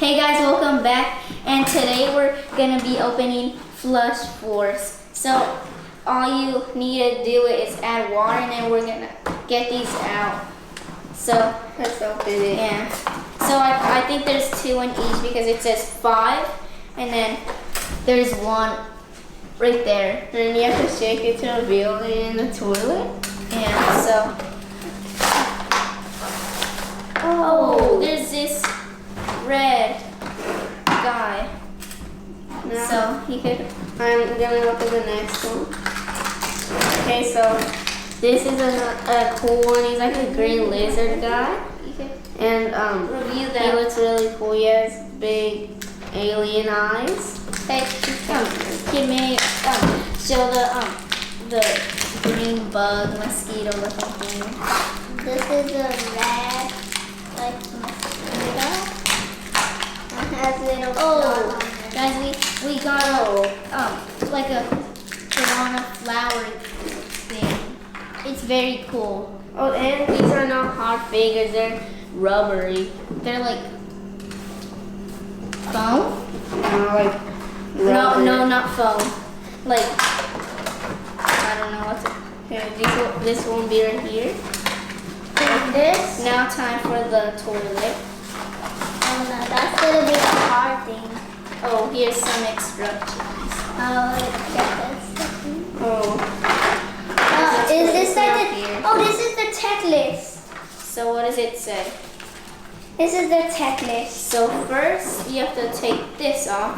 Hey guys, welcome back, and today we're gonna be opening Flush Force. So all you need to do is add water, and then we're gonna get these out. So Let's open it. yeah. So I think there's 2 in each because it says 5, and then there's 1 right there. And then you have to shake it to reveal it in the toilet. Yeah. So oh, there's this red guy. No. So he could. I'm gonna open the next one. Okay, so this is a cool one. He's like a green lizard guy. And Review he that. looks really cool. He has big alien eyes. Hey, give me show the green bug mosquito looking thing. This is a red, like mosquito. It has little Oh, claws on it. guys, we got like a piranha flower thing. It's very cool. Oh, and these are not hard figures. They're rubbery. They're like foam. Like rubber. No, not foam. Like I don't know what's it. Here, this won't be right here. And this? Now time for the toilet. Oh no, that's gonna be the hard thing. Oh, here's some instructions. Oh, let's get this. Oh. Is this put it like up the? here. Oh, this is the checklist. So what does it say? This is the checklist. So first you have to take this off,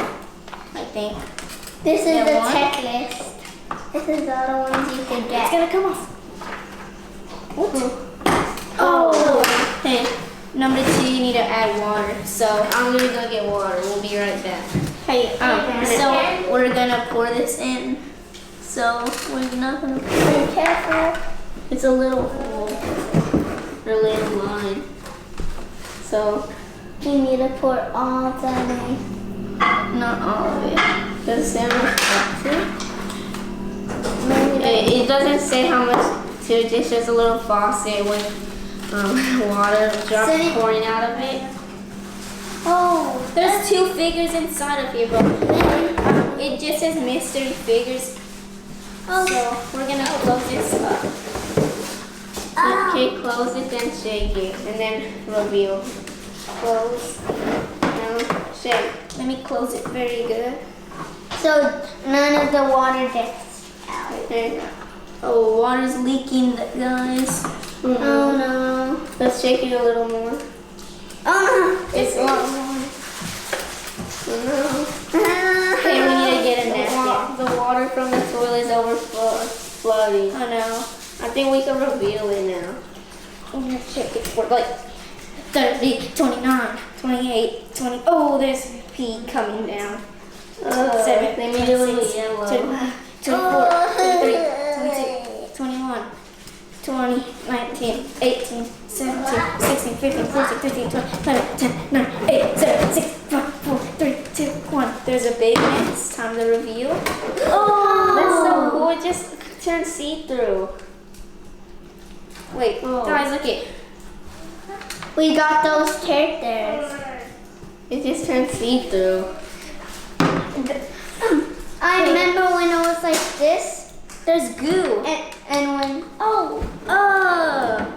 I think. This is And the one? checklist. This is the other ones you can It's get. gonna come off. Oh. Hey, number 2, you need to add water. So I'm gonna go get water. We'll be right back. hey, Okay. so we're gonna pour this in. So we're not gonna. Be careful. It's a little hole, or a little line. So You need to pour all the way. not all of it. Does it say how much to? Maybe It doesn't say how much to. It's just a little faucet with water drops So you- pouring out of it. Oh, There's 2 figures inside of here, but it just says mystery figures. Oh. So we're gonna close this up. Okay, close it, then shake it, and then reveal. Close. Now shake. Let me close it very good. So none of the water gets out. Okay. Oh, water's leaking, guys. Oh no. Let's shake it a little more. Oh It's a lot more. No. Okay, we need to get a napkin. The water from the toilet is overflowing. Oh no. I think we can reveal it now. I'm gonna check it for like 30, 29, 28, 20. Oh, there's pee coming down. 7, they made it a little 26, yellow. 24, 23, 22, 21, 20, 19, 18, 17, 16, 15, 14, 15, 20, 11, 10, 9, 8, 7, 6, 5, 4, 3, 2, 1. There's a big mess. Time to reveal. Oh, that's so cool. It just turned see-through. Wait, Oh. guys, look it. We got those characters. It just turned see-through. I remember when it was like this, There's goo. and when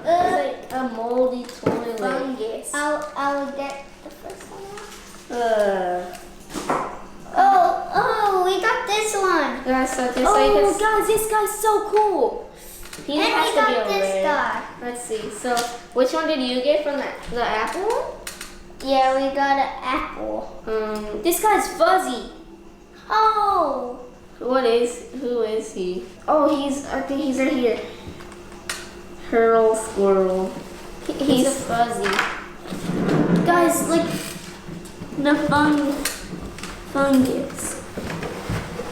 It's like a moldy toilet. Fungus. I would get the first one. Uh, Oh, we got this one. guys, so just Oh, like guys, this guy's so cool. he And has we to be got a this red. guy. Let's see. So, which one did you get from the apple one? Yeah, we got an apple. This guy's fuzzy. Oh. Who is he? Oh, I think he's right here. Hurl Squirrel. He's fuzzy. Guys, like the fungus.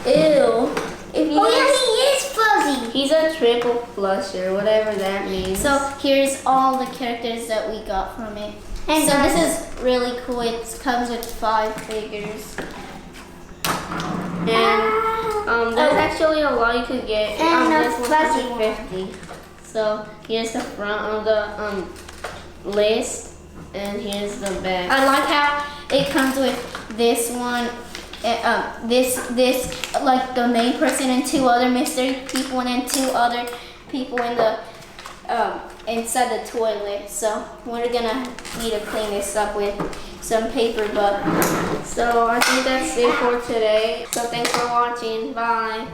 Ew. If you Oh yeah, guys- he is fuzzy. He's a triple flusher, whatever that means. So here's all the characters that we got from it. And so guys- this is really cool. It comes with 5 figures. and there's actually a lot you could get. And a this one's fuzzy for one. 50. So here's the front of the list, and here's the back. I like how it comes with this one, this like the main person and 2 other mystery people, and then 2 other people in the inside the toilet. So we're gonna need to clean this up with some paper, but so I think that's it for today. So thanks for watching. Bye.